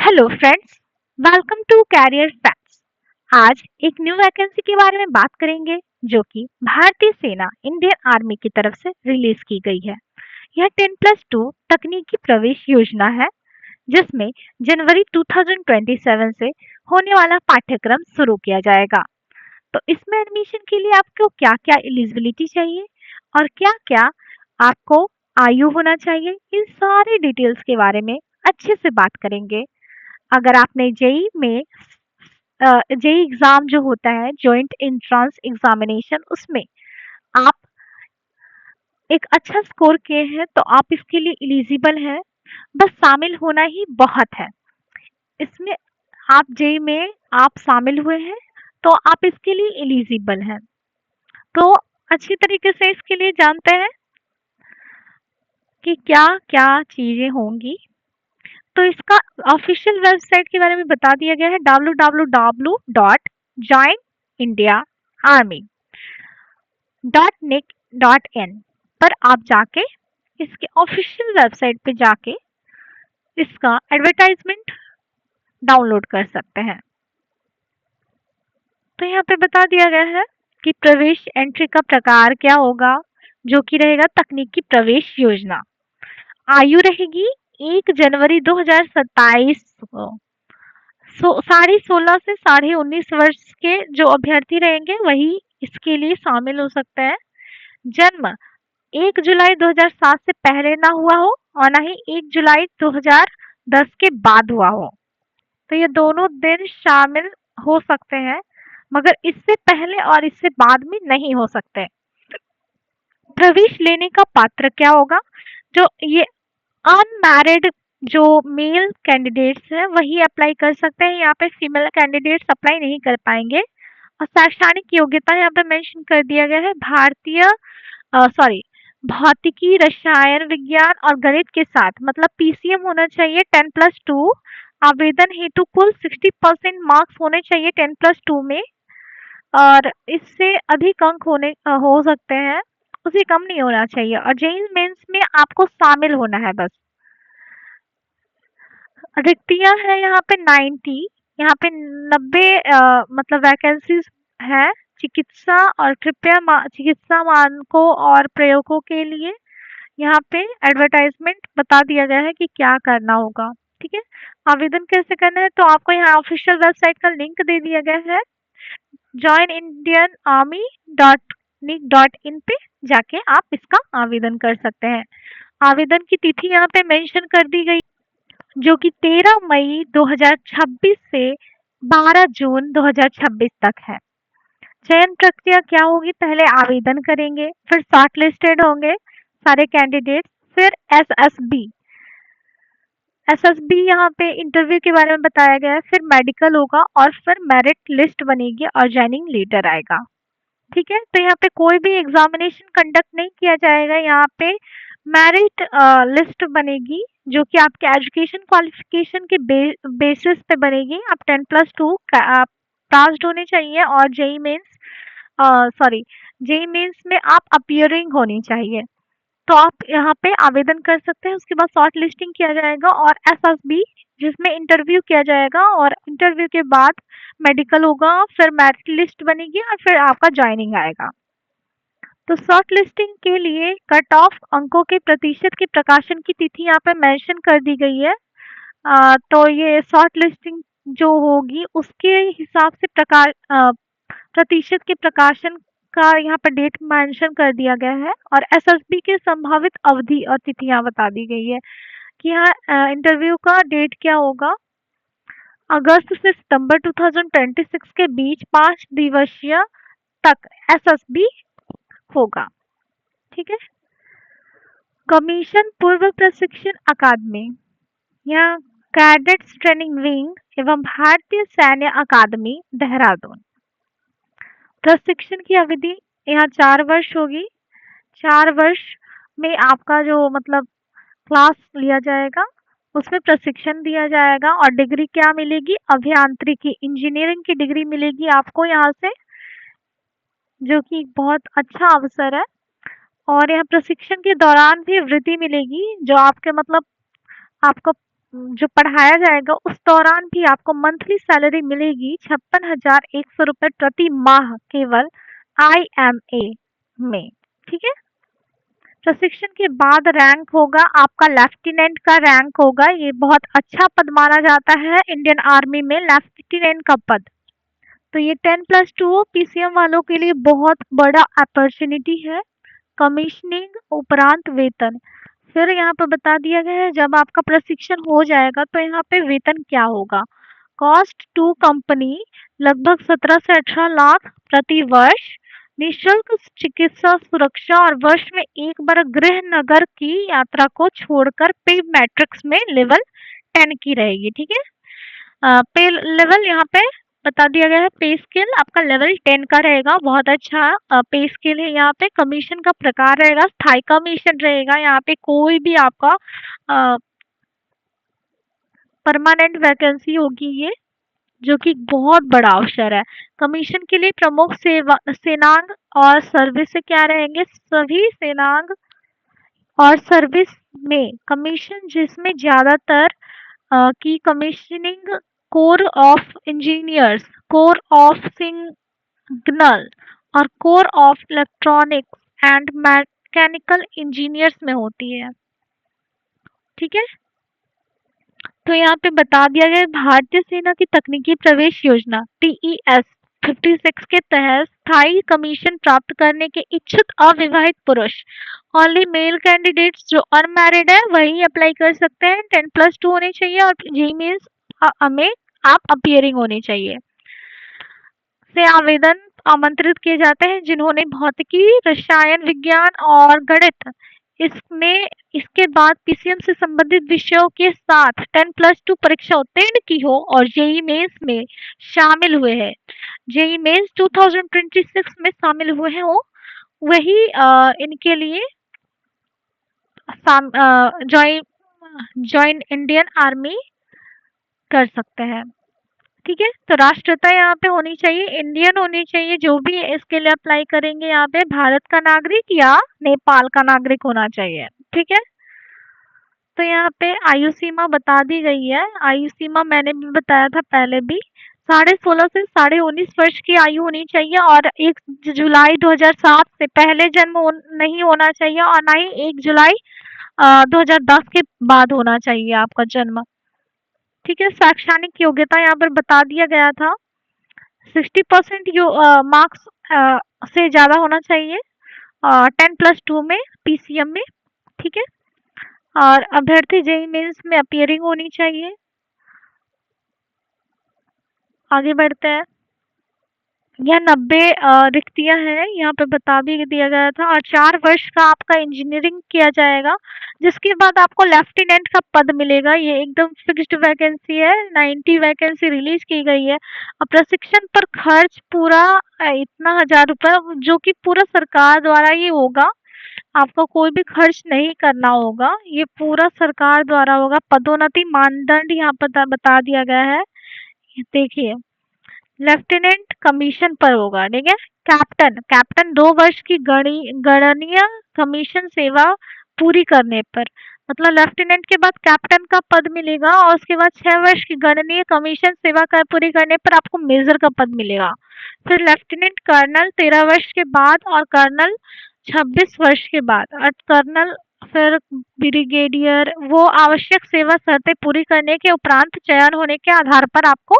Hello friends, welcome to Career Facts. आज एक new vacancy के बारे में बात करेंगे जो कि भारतीय सेना इंडियन आर्मी की तरफ से रिलीज की गई है। यह 10+2 तकनीकी प्रवेश योजना है जिसमें जनवरी 2027 से होने वाला पाठ्यक्रम शुरू किया जाएगा। तो इसमें एडमिशन के लिए आपको क्या-क्या एलिजिबिलिटी चाहिए और क्या-क्या आपको आयु होना चाहिए, इन सारी डिटेल्स के बारे में अच्छे से बात करेंगे। अगर आपने जेई में जेई एग्जाम जो होता है जॉइंट एंट्रेंस एग्जामिनेशन, उसमें आप एक अच्छा स्कोर किए हैं तो आप इसके लिए एलिजिबल हैं। बस शामिल होना ही बहुत है। इसमें आप जेई में आप शामिल हुए हैं तो आप इसके लिए एलिजिबल हैं। तो अच्छी तरीके से इसके लिए जानते हैं कि क्या क्या चीजें होंगी। तो इसका ऑफिशियल वेबसाइट के बारे में बता दिया गया है www.joinindiaarmy.nic.in पर आप जाके इसके ऑफिशियल वेबसाइट पे जाके इसका एडवर्टाइजमेंट डाउनलोड कर सकते हैं। तो यहाँ पे बता दिया गया है कि प्रवेश एंट्री का प्रकार क्या होगा, जो कि रहेगा तकनीकी प्रवेश योजना। आयु रहेगी 1 जनवरी 2027 को 16.5 से 19.5 वर्ष के जो अभ्यर्थी रहेंगे वही इसके लिए शामिल हो सकते हैं। जन्म 1 जुलाई 2007 से पहले ना हुआ हो और ना ही 1 जुलाई 2010 के बाद हुआ हो। तो ये दोनों दिन शामिल हो सकते हैं, मगर इससे पहले और इससे बाद में नहीं हो सकते। प्रवेश लेने का पात्र क्या होगा? जो ये अनमैरिड जो मेल कैंडिडेट्स हैं वही अप्लाई कर सकते हैं। यहाँ पे फीमेल कैंडिडेट्स अप्लाई नहीं कर पाएंगे। और शैक्षणिक योग्यता यहाँ पे मेंशन कर दिया गया है भौतिकी, रसायन विज्ञान और गणित के साथ, मतलब पीसीएम होना चाहिए 10+2। आवेदन हेतु कुल 60% मार्क्स होने चाहिए 10+2 में, और इससे अधिक अंक हो सकते हैं, उससे कम नहीं होना चाहिए। और जेईई मेंस में आपको शामिल होना है बस। रिक्तियां है यहाँ पे 90, यहाँ पे 90 मतलब वैकेंसीज है चिकित्सा और चिकित्सा मानकों और प्रयोगों के लिए। यहाँ पे एडवर्टाइजमेंट बता दिया गया है कि क्या करना होगा। ठीक है, आवेदन कैसे करना है तो आपको यहाँ ऑफिशियल वेबसाइट का लिंक दे दिया गया है। joinindianarmy.nic.in पे जाके आप इसका आवेदन कर सकते हैं। आवेदन की तिथि यहाँ पे मेंशन कर दी गई, जो कि 13 मई 2026 से 12 जून 2026 तक है। चयन प्रक्रिया क्या होगी? पहले आवेदन करेंगे, फिर शॉर्ट लिस्टेड होंगे सारे कैंडिडेट, फिर एसएसबी यहाँ पे इंटरव्यू के बारे में बताया गया है, फिर मेडिकल होगा और फिर मेरिट लिस्ट बनेगी और ज्वाइनिंग लेटर आएगा। ठीक है, तो यहाँ पे कोई भी एग्जामिनेशन कंडक्ट नहीं किया जाएगा। यहाँ पे मेरिट लिस्ट बनेगी जो कि आपके एजुकेशन क्वालिफिकेशन के बेसिस पे बनेगी। आप 10+2 पास्ड होने चाहिए और जेई मेंस में आप अपीयरिंग होनी चाहिए। तो आप यहाँ पे आवेदन कर सकते हैं। उसके बाद शॉर्ट लिस्टिंग किया जाएगा और एसएसबी, जिसमें इंटरव्यू किया जाएगा और इंटरव्यू के बाद मेडिकल होगा, फिर मेरिट लिस्ट बनेगी और फिर आपका ज्वाइनिंग आएगा। तो शॉर्ट लिस्टिंग के लिए कट ऑफ अंकों के प्रतिशत की प्रकाशन की तिथि यहाँ पे मेंशन कर दी गई है। तो ये शॉर्ट लिस्टिंग जो होगी उसके हिसाब से प्रतिशत के प्रकाशन का यहाँ पर डेट मेंशन कर दिया गया है, और एसएसबी की संभावित अवधि और तिथि यहाँ बता दी गई है कि यहाँ इंटरव्यू का डेट क्या होगा। अगस्त से सितंबर 2026 के बीच 5 दिवसीय तक एसएसबी होगा। ठीक है, कमीशन पूर्व प्रशिक्षण अकादमी या कैडेट्स ट्रेनिंग विंग एवं भारतीय सैन्य अकादमी देहरादून। प्रशिक्षण की अवधि यहाँ 4 वर्ष होगी। 4 वर्ष में आपका जो मतलब क्लास लिया जाएगा, उसमें प्रशिक्षण दिया जाएगा और डिग्री क्या मिलेगी? अभियांत्रिकी, इंजीनियरिंग की डिग्री मिलेगी आपको यहाँ से, जो कि बहुत अच्छा अवसर है। और यहाँ प्रशिक्षण के दौरान भी वृत्ति मिलेगी, जो आपके मतलब आपको जो पढ़ाया जाएगा उस दौरान भी आपको मंथली सैलरी मिलेगी 56,100 रुपये प्रति माह केवल IMA में। ठीक है। प्रशिक्षण के बाद रैंक होगा आपका लेफ्टिनेंट का रैंक होगा। ये बहुत अच्छा पद माना जाता है इंडियन आर्मी में, लेफ्टिनेंट का पद। तो ये 10+2 PCM वालों के लिए बहुत बड़ा अपॉर्चुनिटी है। कमीशनिंग उपरांत वेतन, फिर यहाँ पे बता दिया गया है जब आपका प्रशिक्षण हो जाएगा तो यहाँ पे वेतन क्या होगा। कॉस्ट टू कंपनी लगभग 17 से 18 लाख प्रति वर्ष, निशुल्क चिकित्सा सुरक्षा और वर्ष में एक बार गृह नगर की यात्रा को छोड़कर पे मैट्रिक्स में लेवल 10 की रहेगी। ठीक है। पे लेवल यहाँ पे बता दिया गया है। पे स्केल आपका लेवल 10 का रहेगा। बहुत अच्छा पे स्केल है। यहाँ पे कमीशन का प्रकार रहेगा स्थायी कमीशन रहेगा। यहाँ पे कोई भी आपका परमानेंट वैकेंसी होगी ये, जो कि बहुत बड़ा अवसर है। कमीशन के लिए प्रमुख सेनांग और सर्विस से क्या रहेंगे, सभी सेनांग और सर्विस में कमीशन जिसमें ज्यादातर की commissioning corps of engineers, corps of signal और corps of electronics and mechanical engineers में होती है। ठीक है। तो यहाँ पे बता दिया गया भारतीय सेना की तकनीकी प्रवेश योजना TES 56 के तहत स्थायी कमीशन प्राप्त करने के इच्छुक अविवाहित पुरुष, ओनली मेल कैंडिडेट्स जो अनमैरिड है वही अप्लाई कर सकते हैं। 10+2 होने चाहिए और जी मीन्स में आप अपियरिंग होने चाहिए। से आवेदन आमंत्रित किए जाते हैं जिन्होंने भौतिकी, रसायन विज्ञान और गणित इसमें इसके बाद PCM से संबंधित विषयों के साथ 10+2 परीक्षा उत्तीर्ण की हो और जेई मेंस में शामिल हुए हैं, जेई मेंस 2026 में शामिल हुए हैं वो वही इनके लिए ज्वाइन इंडियन आर्मी कर सकते हैं। ठीक है। तो राष्ट्रीयता यहाँ पे होनी चाहिए इंडियन होनी चाहिए। जो भी इसके लिए अप्लाई करेंगे यहाँ पे भारत का नागरिक या नेपाल का नागरिक होना चाहिए। ठीक है। तो यहाँ पे आयु सीमा बता दी गई है। आयु सीमा मैंने भी बताया था पहले भी, 16.5 से 19.5 वर्ष की आयु होनी चाहिए और 1 जुलाई 2007 से पहले जन्म नहीं होना चाहिए और ना ही 1 जुलाई 2010 के बाद होना चाहिए आपका जन्म। ठीक है। शैक्षणिक योग्यता यहाँ पर बता दिया गया था 60% जो मार्क्स से ज़्यादा होना चाहिए 10+2 में PCM में। ठीक है। और अभ्यर्थी जेई मेंस में अपियरिंग होनी चाहिए। आगे बढ़ते हैं। यह 90 रिक्तियां हैं यहाँ पे बता भी दिया गया था और 4 वर्ष का आपका इंजीनियरिंग किया जाएगा जिसके बाद आपको लेफ्टिनेंट का पद मिलेगा। ये एकदम फिक्स्ड वैकेंसी है। 90 वैकेंसी रिलीज की गई है और प्रशिक्षण पर खर्च पूरा इतना 1,000 रुपये जो कि पूरा सरकार द्वारा ही होगा। आपको कोई भी खर्च नहीं करना होगा। ये पूरा सरकार द्वारा होगा। पदोन्नति मानदंड यहाँ पर बता दिया गया है। देखिए लेफ्टिनेंट कमीशन पर होगा। ठीक है। कैप्टन, कैप्टन 2 वर्ष की गणनीय कमीशन सेवा पूरी करने पर, मतलब लेफ्टिनेंट के बाद कैप्टन का पद मिलेगा और उसके बाद 6 वर्ष की गणनीय कमीशन सेवा कर पूरी करने पर आपको मेजर का पद मिलेगा। फिर लेफ्टिनेंट कर्नल 13 वर्ष के बाद और कर्नल 26 वर्ष के बाद और कर्नल फिर ब्रिगेडियर, वो आवश्यक सेवा शर्तें पूरी करने के उपरांत चयन होने के आधार पर आपको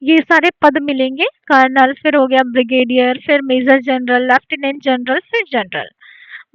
ये सारे पद मिलेंगे। कर्नल, फिर हो गया ब्रिगेडियर, फिर मेजर जनरल, लेफ्टिनेंट जनरल, फिर जनरल।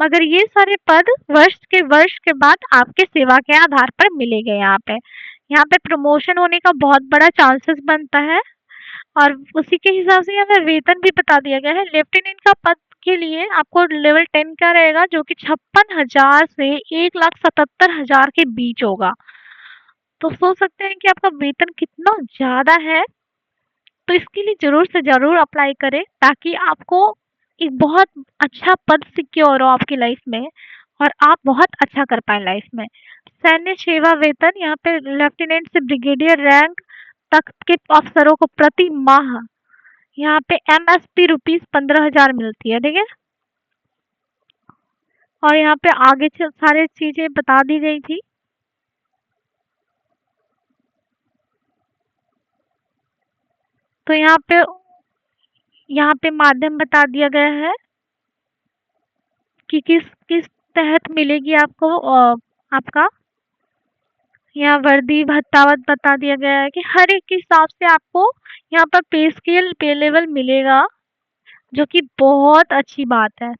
मगर ये सारे पद वर्ष के बाद आपके सेवा के आधार पर मिलेंगे। यहाँ पे प्रमोशन होने का बहुत बड़ा चांसेस बनता है और उसी के हिसाब से यहाँ पे वेतन भी बता दिया गया है। लेफ्टिनेंट का पद के लिए आपको लेवल 10 का रहेगा जो कि 56,000 से 1,77,000 के बीच होगा। तो सोच सकते हैं कि आपका वेतन कितना ज्यादा है। तो इसके लिए जरूर से जरूर अप्लाई करें ताकि आपको एक बहुत अच्छा पद सिक्योर हो आपकी लाइफ में और आप बहुत अच्छा कर पाए लाइफ में। सैन्य सेवा वेतन यहाँ पे लेफ्टिनेंट से ब्रिगेडियर रैंक तक के अफसरों को प्रति माह यहाँ पे MSP रुपीज 15,000 मिलती है। ठीक है। और यहाँ पे आगे सारे चीजें बता दी गई थी। तो यहाँ पे माध्यम बता दिया गया है कि किस किस तहत मिलेगी आपको आपका यहाँ वर्दी भत्ता बता दिया गया है कि हर एक के हिसाब से आपको यहाँ पर पे स्केल पे लेवल मिलेगा, जो कि बहुत अच्छी बात है।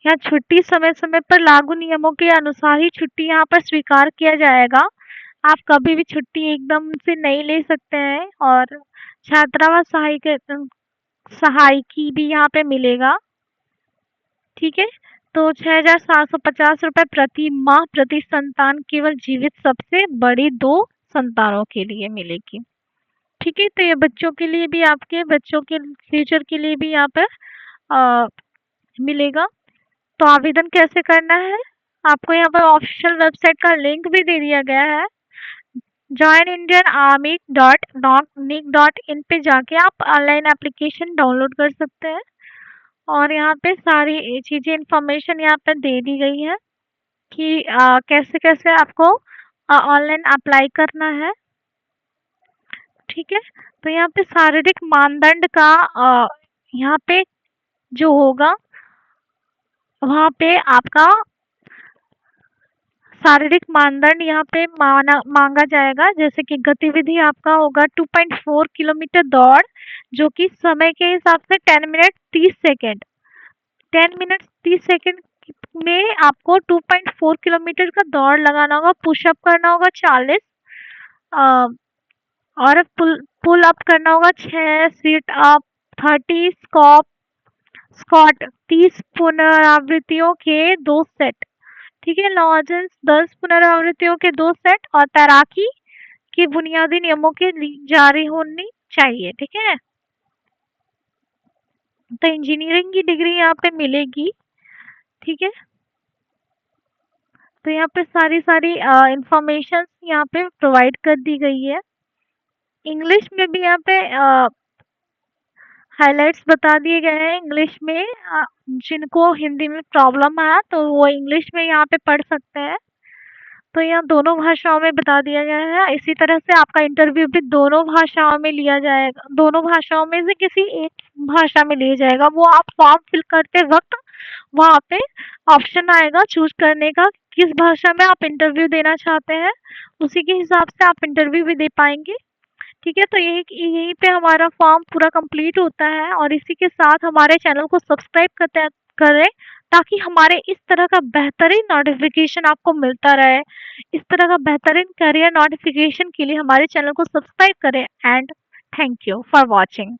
यहाँ छुट्टी समय समय पर लागू नियमों के अनुसार ही छुट्टी यहाँ पर स्वीकार किया जाएगा। आप कभी भी छुट्टी एकदम से नहीं ले सकते हैं और छात्रावास सहायकी भी यहाँ पे मिलेगा। ठीक है, तो 6,750 रुपये प्रति माह प्रति संतान केवल जीवित सबसे बड़ी 2 संतानों के लिए मिलेगी। ठीक है, तो ये बच्चों के लिए भी, आपके बच्चों के फ्यूचर के लिए भी यहाँ पर मिलेगा। तो आवेदन कैसे करना है? आपको यहाँ पर ऑफिशियल वेबसाइट का लिंक भी दे दिया गया है। joinindianarmy.nic.in पे जाके आप ऑनलाइन एप्लीकेशन डाउनलोड कर सकते हैं और यहाँ पे सारी चीज़ें इन्फॉर्मेशन यहाँ पर दे दी गई है कि कैसे कैसे आपको ऑनलाइन अप्लाई करना है। ठीक है, तो यहाँ पे शारीरिक मानदंड का यहाँ पे जो होगा वहाँ पे आपका शारीरिक मानदंड यहाँ पे मांगा जाएगा, जैसे कि गतिविधि आपका होगा 2.4 किलोमीटर दौड़, जो कि समय के हिसाब से 10 मिनट 30 सेकेंड 10 मिनट 30 सेकेंड में आपको 2.4 किलोमीटर का दौड़ लगाना होगा। पुशअप करना होगा 40 और पुल अप करना होगा 6, सीट अप 30, स्क्वाट 30 पुनरावृत्तियों के 2 सेट। ठीक है, लॉजेंस 10 पुनरावृत्तियों के 2 सेट और तैराकी की बुनियादी नियमों की जारी होनी चाहिए। ठीक है, तो इंजीनियरिंग की डिग्री यहाँ पे मिलेगी। ठीक है, तो यहाँ पे सारी इंफॉर्मेशन यहाँ पे प्रोवाइड कर दी गई है। इंग्लिश में भी यहाँ पे हाइलाइट्स बता दिए गए हैं इंग्लिश में। जिनको हिंदी में प्रॉब्लम है तो वो इंग्लिश में यहाँ पे पढ़ सकते हैं। तो यहाँ दोनों भाषाओं में बता दिया गया है। इसी तरह से आपका इंटरव्यू भी दोनों भाषाओं में लिया जाएगा, दोनों भाषाओं में से किसी एक भाषा में लिया जाएगा। वो आप फॉर्म फिल करते वक्त वहाँ पे ऑप्शन आएगा चूज करने का, किस भाषा में आप इंटरव्यू देना चाहते हैं, उसी के हिसाब से आप इंटरव्यू भी दे पाएंगे। ठीक है, तो यहीं पे हमारा फॉर्म पूरा कंप्लीट होता है और इसी के साथ हमारे चैनल को सब्सक्राइब करें ताकि हमारे इस तरह का बेहतरीन नोटिफिकेशन आपको मिलता रहे। इस तरह का बेहतरीन करियर नोटिफिकेशन के लिए हमारे चैनल को सब्सक्राइब करें and thank you for watching.